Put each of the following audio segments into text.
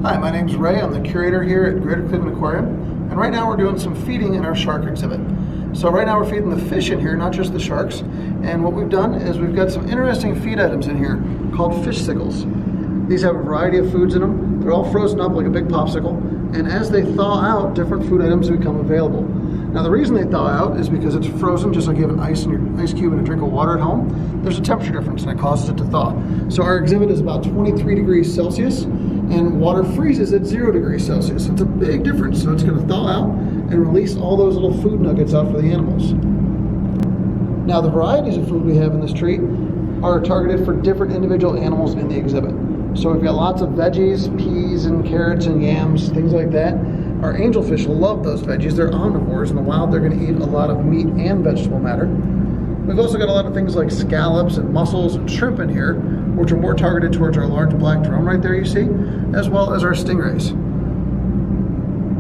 Hi, my name's Ray. I'm the curator here at Greater Cleveland Aquarium, and right now we're doing some feeding in our shark exhibit. So right now we're feeding the fish in here, not just the sharks, and what we've done is we've got some interesting feed items in here called fish-cicles. These have a variety of foods in them. They're all frozen up like a big popsicle, and as they thaw out, different food items become available. Now the reason they thaw out is because it's frozen, just like you have an ice cube in a drink of water at home. There's a temperature difference and it causes it to thaw. So our exhibit is about 23 degrees Celsius and water freezes at 0 degrees Celsius. It's a big difference. So it's going to thaw out and release all those little food nuggets out for the animals. Now the varieties of food we have in this treat are targeted for different individual animals in the exhibit. So we've got lots of veggies, peas and carrots and yams, things like that. Our angelfish love those veggies. They're omnivores. In the wild, they're going to eat a lot of meat and vegetable matter. We've also got a lot of things like scallops and mussels and shrimp in here, which are more targeted towards our large black drum right there you see, as well as our stingrays.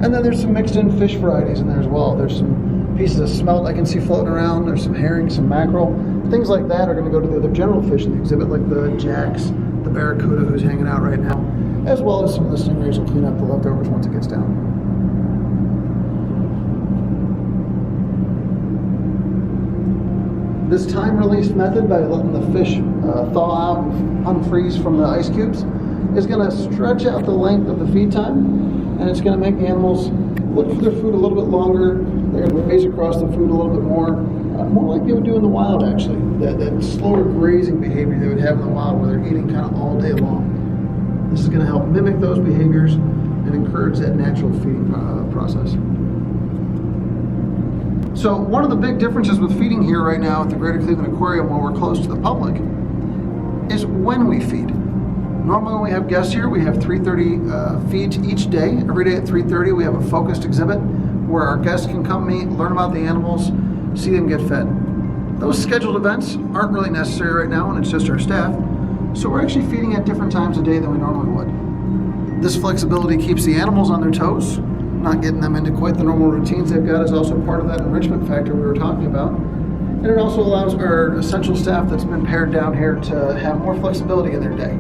And then there's some mixed in fish varieties in there as well. There's some pieces of smelt I can see floating around. There's some herring, some mackerel. Things like that are going to go to the other general fish in the exhibit, like the jacks, the barracuda who's hanging out right now, as well as some of the stingrays will clean up the leftovers once it gets down. This time-release method, by letting the fish thaw out and unfreeze from the ice cubes, is going to stretch out the length of the feed time, and it's going to make the animals look for their food a little bit longer. They're going to graze across the food a little bit more like they would do in the wild, actually. That slower grazing behavior they would have in the wild where they're eating kind of all day long. This is going to help mimic those behaviors and encourage that natural feeding process. So one of the big differences with feeding here right now at the Greater Cleveland Aquarium while we're close to the public is when we feed. Normally when we have guests here, we have 3:30 feeds each day. Every day at 3:30 we have a focused exhibit where our guests can come meet, learn about the animals, see them get fed. Those scheduled events aren't really necessary right now and it's just our staff. So we're actually feeding at different times of day than we normally would. This flexibility keeps the animals on their toes. Not getting them into quite the normal routines they've got is also part of that enrichment factor we were talking about. And it also allows our essential staff that's been pared down here to have more flexibility in their day.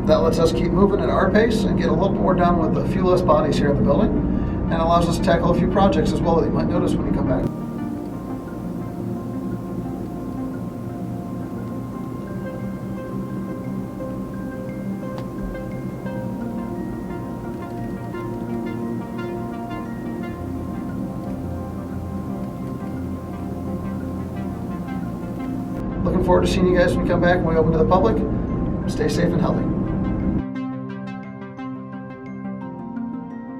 That lets us keep moving at our pace and get a little more done with a few less bodies here at the building, and allows us to tackle a few projects as well that you might notice when you come back. Looking forward to seeing you guys when you come back and we open to the public. Stay safe and healthy.